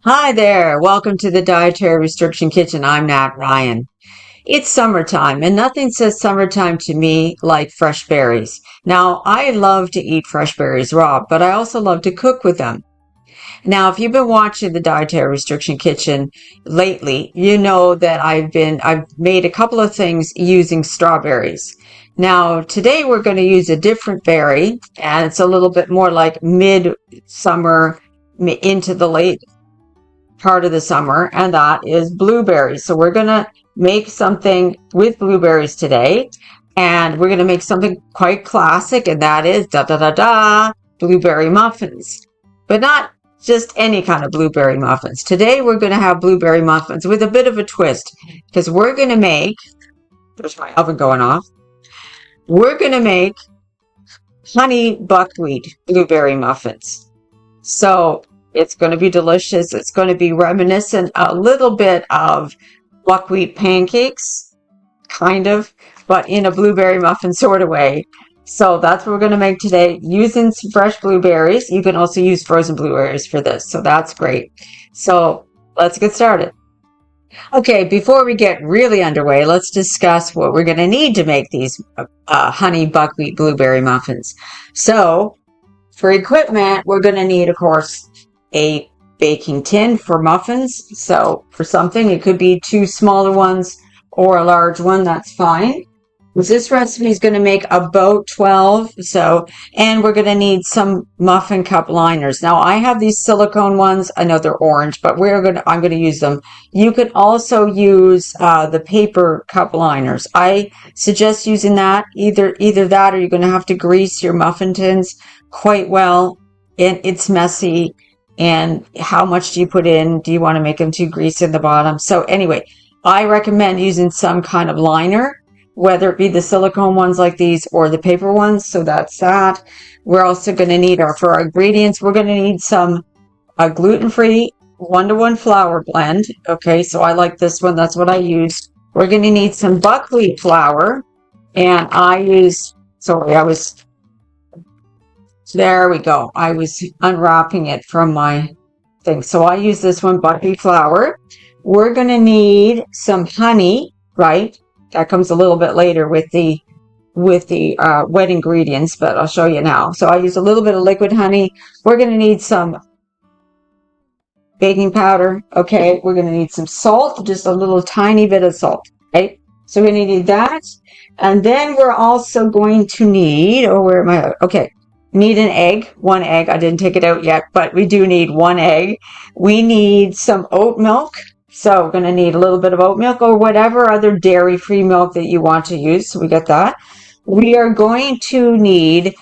Hi there. Welcome to the Dietary Restriction Kitchen. I'm Nat Ryan. It's summertime, and nothing says summertime to me like fresh berries. Now, I love to eat fresh berries raw, but I also love to cook with them. Now, if you've been watching the Dietary Restriction Kitchen lately, you know that I've made a couple of things using strawberries. Now, today we're going to use a different berry, and it's a little bit more like mid-summer into the late part of the summer, and that is blueberries. So we're going to make something with blueberries today, and we're going to make something quite classic, and that is blueberry muffins. But not just any kind of blueberry muffins. Today we're going to have blueberry muffins with a bit of a twist, because we're going to make, there's my oven going off, we're going to make honey buckwheat blueberry muffins. So it's going to be delicious. It's going to be reminiscent a little bit of buckwheat pancakes, kind of, but in a blueberry muffin sort of way. So that's what we're going to make today using some fresh blueberries. You can also use frozen blueberries for this. So that's great. So let's get started. Okay, before we get really underway, let's discuss what we're going to need to make these honey buckwheat blueberry muffins. So for equipment, we're going to need, of course, a baking tin for muffins. So for something, it could be two smaller ones or a large one, that's fine. This recipe is going to make about 12. And we're going to need some muffin cup liners. Now I have these silicone ones. I know they're orange, but I'm going to use them. You could also use the paper cup liners. I suggest using that, either that, or you're going to have to grease your muffin tins quite well. And it's messy. And how much do you put in? Do you want to make them too greasy in the bottom? So anyway, I recommend using some kind of liner, whether it be the silicone ones like these or the paper ones. So that's that. We're also going to need for our ingredients, we're going to need some gluten-free 1-to-1 flour blend. Okay, so I like this one. That's what I use. We're going to need some buckwheat flour. And there we go. I was unwrapping it from my thing. So I use this one, buckwheat flour. We're going to need some honey, right? That comes a little bit later with the wet ingredients, but I'll show you now. So I use a little bit of liquid honey. We're going to need some baking powder. Okay. We're going to need some salt, just a little tiny bit of salt. Okay. So we're going to need that. And then we're also going to need, need an egg, one egg. I didn't take it out yet, but we do need one egg. We need some oat milk. So we're going to need a little bit of oat milk or whatever other dairy-free milk that you want to use. So we got that. We are going to need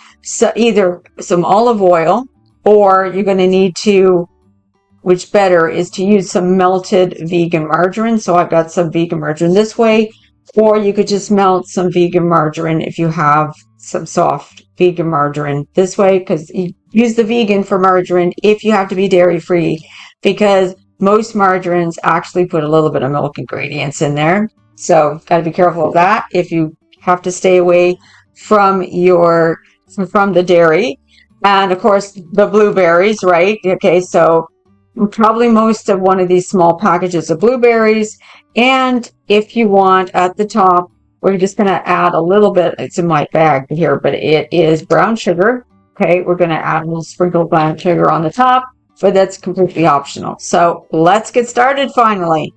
either some olive oil, or you're going to need to, which better is to use some melted vegan margarine. So I've got some vegan margarine this way, or you could just melt some vegan margarine if you have some soft vegan margarine this way, because you use the vegan for margarine if you have to be dairy free, because most margarines actually put a little bit of milk ingredients in there. So got to be careful of that if you have to stay away from the dairy. And of course the blueberries, right? Okay, so probably most of one of these small packages of blueberries. And if you want, at the top, we're just going to add a little bit. It's in my bag here, but it is brown sugar. Okay, we're going to add a little sprinkle of brown sugar on the top, but that's completely optional. So let's get started finally.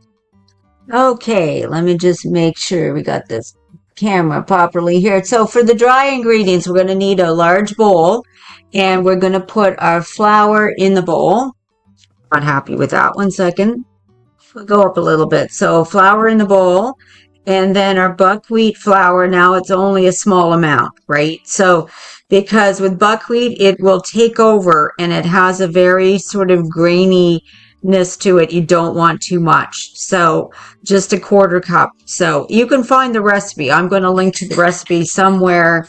Okay, let me just make sure we got this camera properly here. So for the dry ingredients, we're going to need a large bowl, and we're going to put our flour in the bowl. Not happy with that. 1 second. We'll go up a little bit. So flour in the bowl, and then our buckwheat flour. Now it's only a small amount, right? So because with buckwheat, it will take over, and it has a very sort of graininess to it. You don't want too much. So just a 1/4 cup. So you can find the recipe. I'm going to link to the recipe somewhere,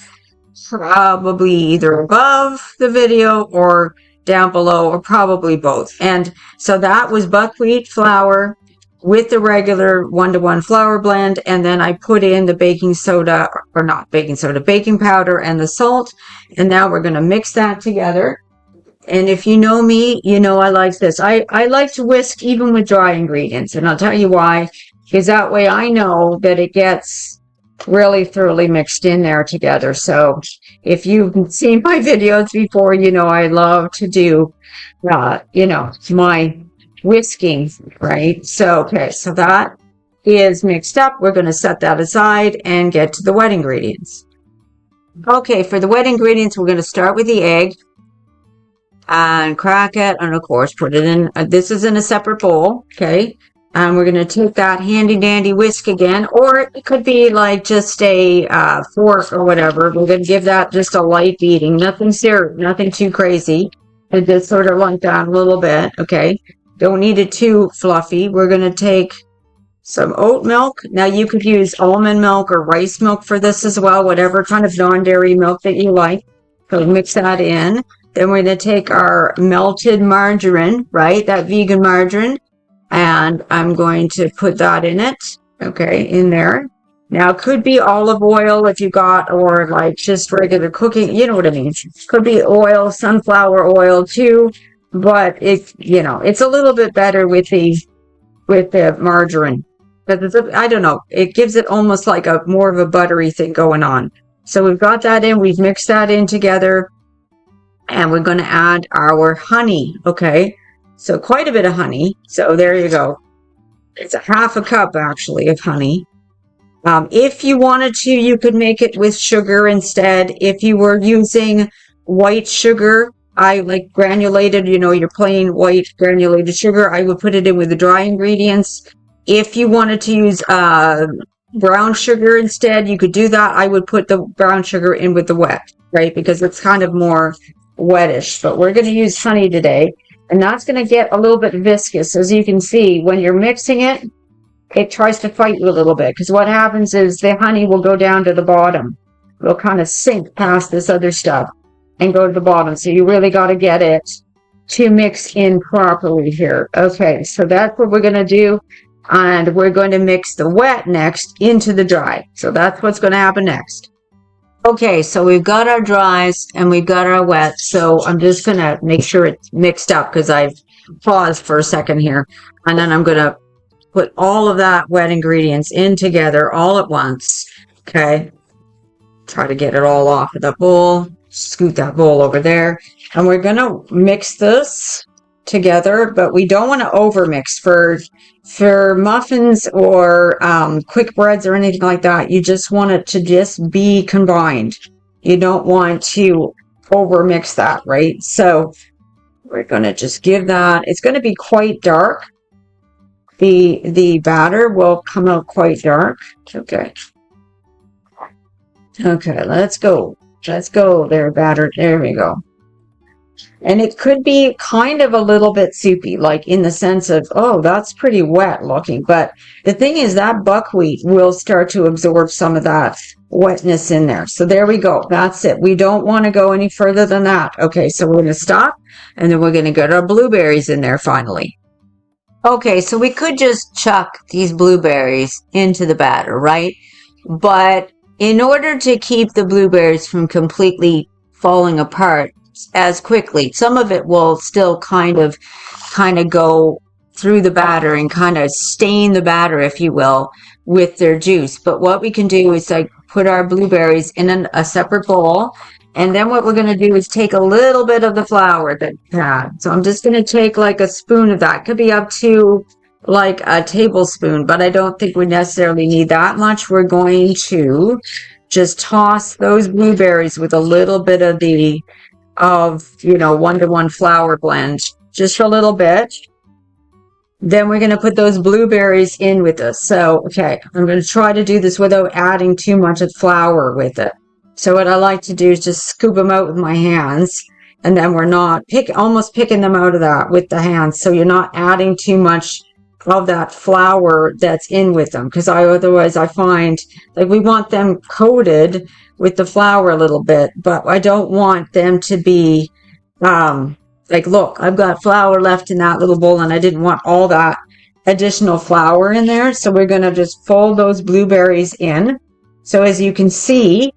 probably either above the video or down below, or probably both. And so that was buckwheat flour with the regular 1-to-1 flour blend, and then I put in the baking soda, or not baking soda, baking powder and the salt, and now we're going to mix that together. And if you know me, you know I like this. I like to whisk even with dry ingredients, and I'll tell you why. Because that way I know that it gets really thoroughly mixed in there together. So if you've seen my videos before, you know I love to do, my whisking, right? So, okay, so that is mixed up. We're going to set that aside and get to the wet ingredients. Okay, for the wet ingredients, we're going to start with the egg and crack it, and of course put it in, this is in a separate bowl, okay? And we're going to take that handy dandy whisk again, or it could be like just a fork or whatever. We're going to give that just a light beating, nothing serious, nothing too crazy. It just sort of lunk down a little bit, okay? Don't need it too fluffy. We're going to take some oat milk. Now you could use almond milk or rice milk for this as well, whatever kind of non-dairy milk that you like. So mix that in. Then we're going to take our melted margarine, right? That vegan margarine. And I'm going to put that in it. Okay, in there. Now, it could be olive oil if you got, or like just regular cooking. You know what I mean? Could be oil, sunflower oil too. But it's a little bit better with the margarine. But I don't know. It gives it almost like a more of a buttery thing going on. So we've got that in. We've mixed that in together. And we're going to add our honey, okay? So quite a bit of honey. So there you go. It's a half a cup, actually, of honey. If you wanted to, you could make it with sugar instead. If you were using white sugar, I like granulated, your plain white granulated sugar, I would put it in with the dry ingredients. If you wanted to use brown sugar instead, you could do that. I would put the brown sugar in with the wet, right? Because it's kind of more wettish, but we're going to use honey today, and that's going to get a little bit viscous. As you can see, when you're mixing it, it tries to fight you a little bit, because what happens is the honey will go down to the bottom. It'll kind of sink past this other stuff and go to the bottom. So you really got to get it to mix in properly here. Okay, so that's what we're going to do, and we're going to mix the wet next into the dry. So that's what's going to happen next. Okay, so we've got our dries and we've got our wet. So I'm just going to make sure it's mixed up, because I've paused for a second here. And then I'm going to put all of that wet ingredients in together all at once. Okay, try to get it all off of the bowl. Scoot that bowl over there. And we're going to mix this together, but we don't want to overmix. For muffins or quick breads or anything like that, you just want it to just be combined. You don't want to overmix that, right? So we're going to just give that, it's going to be quite dark. The batter will come out quite dark. Okay. Okay, let's go. Let's go there, batter. There we go. And it could be kind of a little bit soupy, like in the sense of, oh, that's pretty wet looking. But the thing is that buckwheat will start to absorb some of that wetness in there. So there we go. That's it. We don't want to go any further than that. Okay, so we're going to stop, and then we're going to get our blueberries in there finally. Okay, so we could just chuck these blueberries into the batter, right? But in order to keep the blueberries from completely falling apart as quickly, some of it will still kind of go through the batter and kind of stain the batter, if you will, with their juice. But what we can do is like put our blueberries in a separate bowl. And then what we're going to do is take a little bit of the flour that we had. So I'm just going to take like a spoon of that. It could be up to like a tablespoon, but I don't think we necessarily need that much. We're going to just toss those blueberries with a little bit of 1-to-1 flour blend, just a little bit. Then we're going to put those blueberries in with us. So, okay, I'm going to try to do this without adding too much of flour with it. So what I like to do is just scoop them out with my hands, and then we're not almost picking them out of that with the hands. So you're not adding too much of that flour that's in with them, because otherwise I find like we want them coated with the flour a little bit, but I don't want them to be like, look, I've got flour left in that little bowl, and I didn't want all that additional flour in there. So we're going to just fold those blueberries in. So as you can see,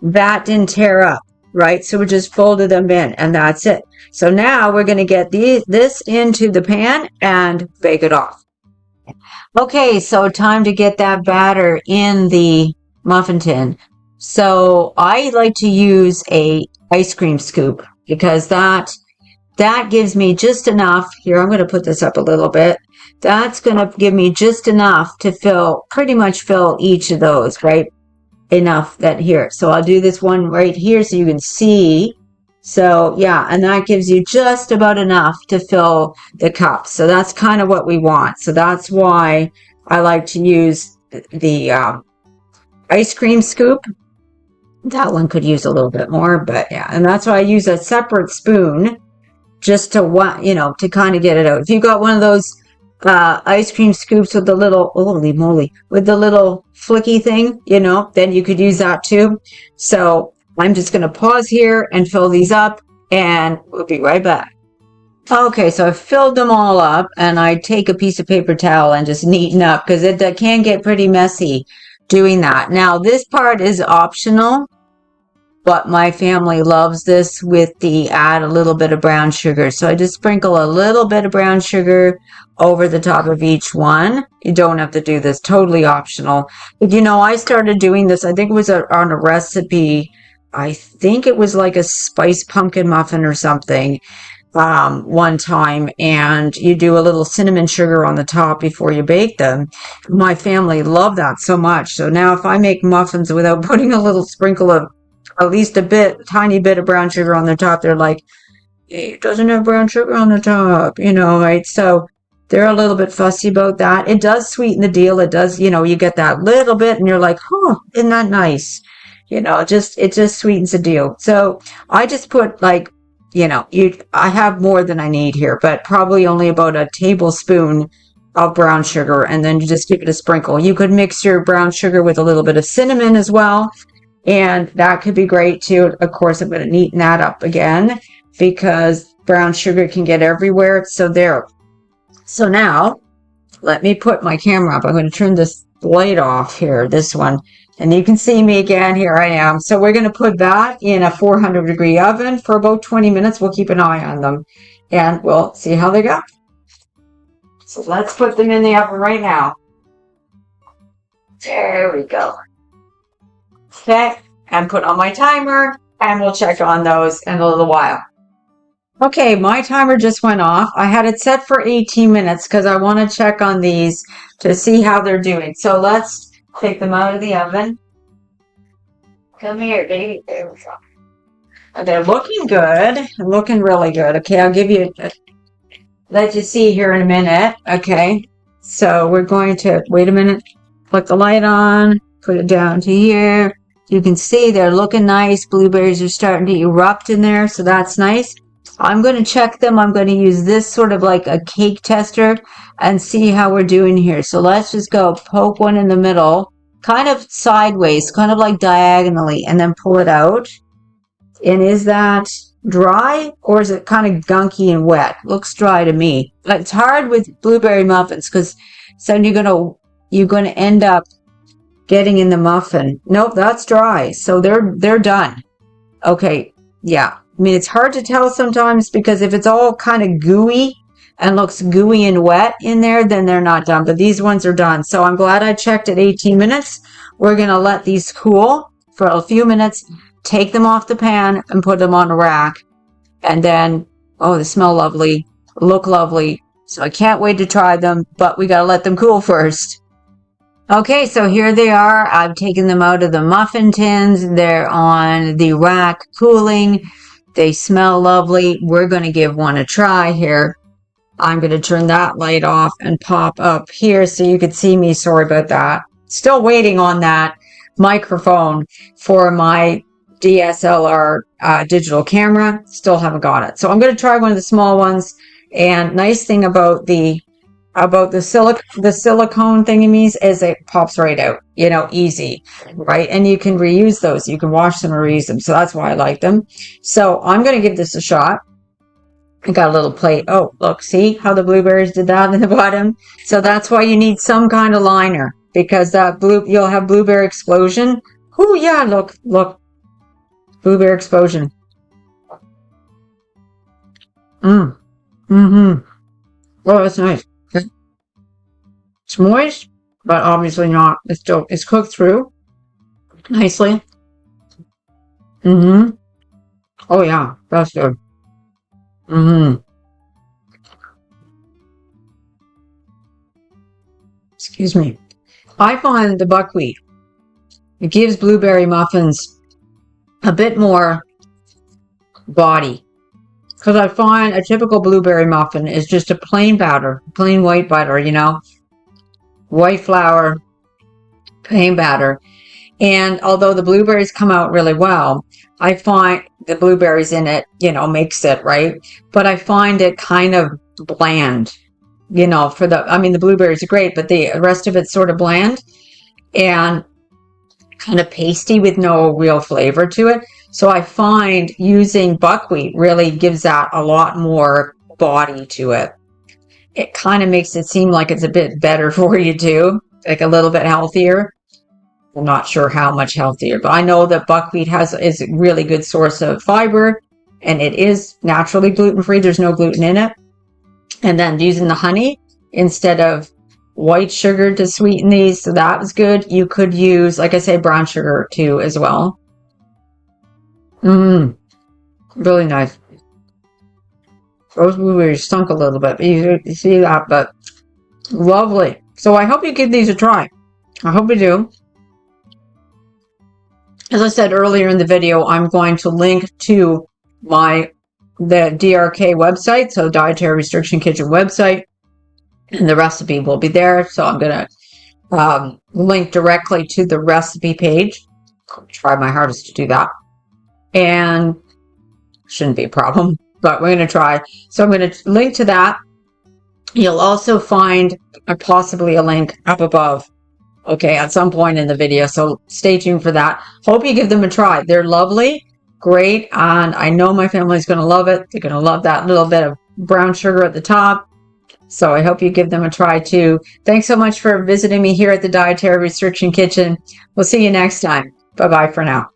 that didn't tear up, right? So we just folded them in, and that's it. So now we're going to get this into the pan and bake it off. Okay, so time to get that batter in the muffin tin. So I like to use a ice cream scoop because that gives me just enough. Here, I'm going to put this up a little bit. That's going to give me just enough to pretty much fill each of those, right? Enough that here. So I'll do this one right here so you can see. So yeah, and that gives you just about enough to fill the cup. So that's kind of what we want. So that's why I like to use the ice cream scoop. That one could use a little bit more, but yeah, and that's why I use a separate spoon just to kind of get it out. If you got one of those ice cream scoops with the little, holy moly, with the little flicky thing, then you could use that too. So I'm just going to pause here and fill these up, and we'll be right back. Okay, so I filled them all up, and I take a piece of paper towel and just neaten up because it can get pretty messy doing that. Now, this part is optional, but my family loves this with add a little bit of brown sugar. So I just sprinkle a little bit of brown sugar over the top of each one. You don't have to do this, totally optional. But I started doing this, I think it was on a recipe. I think it was like a spiced pumpkin muffin or something one time, and you do a little cinnamon sugar on the top before you bake them. My family loved that so much. So now if I make muffins without putting a little sprinkle of at least tiny bit of brown sugar on the top, they're like, hey, it doesn't have brown sugar on the top, right? So they're a little bit fussy about that. It does sweeten the deal. It does, you get that little bit and you're like, oh, isn't that nice? It just sweetens the deal. So I just put I have more than I need here, but probably only about a tablespoon of brown sugar, and then you just give it a sprinkle. You could mix your brown sugar with a little bit of cinnamon as well, and that could be great too. Of course, I'm going to neaten that up again because brown sugar can get everywhere. So there. So now, let me put my camera up. I'm going to turn this light off here, this one. And you can see me again. Here I am. So we're going to put that in a 400-degree oven for about 20 minutes. We'll keep an eye on them, and we'll see how they go. So let's put them in the oven right now. There we go. Okay, and put on my timer, and we'll check on those in a little while. Okay, my timer just went off. I had it set for 18 minutes because I want to check on these to see how they're doing. So let's take them out of the oven. Come here, baby. There we go. They're looking good. They're looking really good. Okay, I'll give you let you see here in a minute. Okay, so we're going to wait a minute. Put the light on. Put it down to here. You can see they're looking nice. Blueberries are starting to erupt in there, so that's nice. I'm going to check them. I'm going to use this sort of like a cake tester and see how we're doing here. So let's just go poke one in the middle, kind of sideways, kind of like diagonally, and then pull it out. And is that dry or is it kind of gunky and wet? Looks dry to me. It's hard with blueberry muffins because then you're going to end up getting in the muffin. Nope, that's dry. So they're done. Okay, yeah. I mean, it's hard to tell sometimes because if it's all kind of gooey and looks gooey and wet in there, then they're not done. But these ones are done. So I'm glad I checked at 18 minutes. We're going to let these cool for a few minutes, take them off the pan and put them on a rack. And then, oh, they smell lovely, look lovely. So I can't wait to try them, but we got to let them cool first. Okay, so here they are. I've taken them out of the muffin tins. They're on the rack cooling. They smell lovely. We're going to give one a try here. I'm going to turn that light off and pop up here so you can see me. Sorry about that. Still waiting on that microphone for my DSLR digital camera. Still haven't got it. So I'm going to try one of the small ones. And nice thing about the silicone thingamies is it pops right out, easy, right? And you can reuse those. You can wash them or reuse them. So that's why I like them. So I'm going to give this a shot. I got a little plate. Oh, look, see how the blueberries did that in the bottom? So that's why you need some kind of liner because you'll have blueberry explosion. Oh yeah, look. Blueberry explosion. Mm. Mm-hmm. Oh, that's nice. It's moist, but obviously not. It's cooked through nicely. Mm-hmm. Oh yeah, that's good. Mm-hmm. Excuse me. I find the buckwheat, it gives blueberry muffins a bit more body. Because I find a typical blueberry muffin is just a plain batter, plain white butter, white flour, plain batter. And although the blueberries come out really well, I find the blueberries in it, makes it, right? But I find it kind of bland, the blueberries are great, but the rest of it's sort of bland and kind of pasty with no real flavor to it. So I find using buckwheat really gives that a lot more body to it. It kind of makes it seem like it's a bit better for you too, like a little bit healthier. I'm not sure how much healthier, but I know that buckwheat is a really good source of fiber, and it is naturally gluten-free. There's no gluten in it. And then using the honey instead of white sugar to sweeten these, so that was good. You could use, like I say, brown sugar too as well. Really nice. Those blueberries stunk a little bit. You see that, but lovely. So I hope you give these a try. I hope you do. As I said earlier in the video, I'm going to link to the DRK website, so Dietary Restriction Kitchen website, and the recipe will be there. So I'm going to link directly to the recipe page. I'll try my hardest to do that. And shouldn't be a problem, but we're going to try. So I'm going to link to that. You'll also find possibly a link up above, okay, at some point in the video. So stay tuned for that. Hope you give them a try. They're lovely, great, and I know my family's going to love it. They're going to love that little bit of brown sugar at the top. So I hope you give them a try too. Thanks so much for visiting me here at the Dietary Restriction Kitchen. We'll see you next time. Bye-bye for now.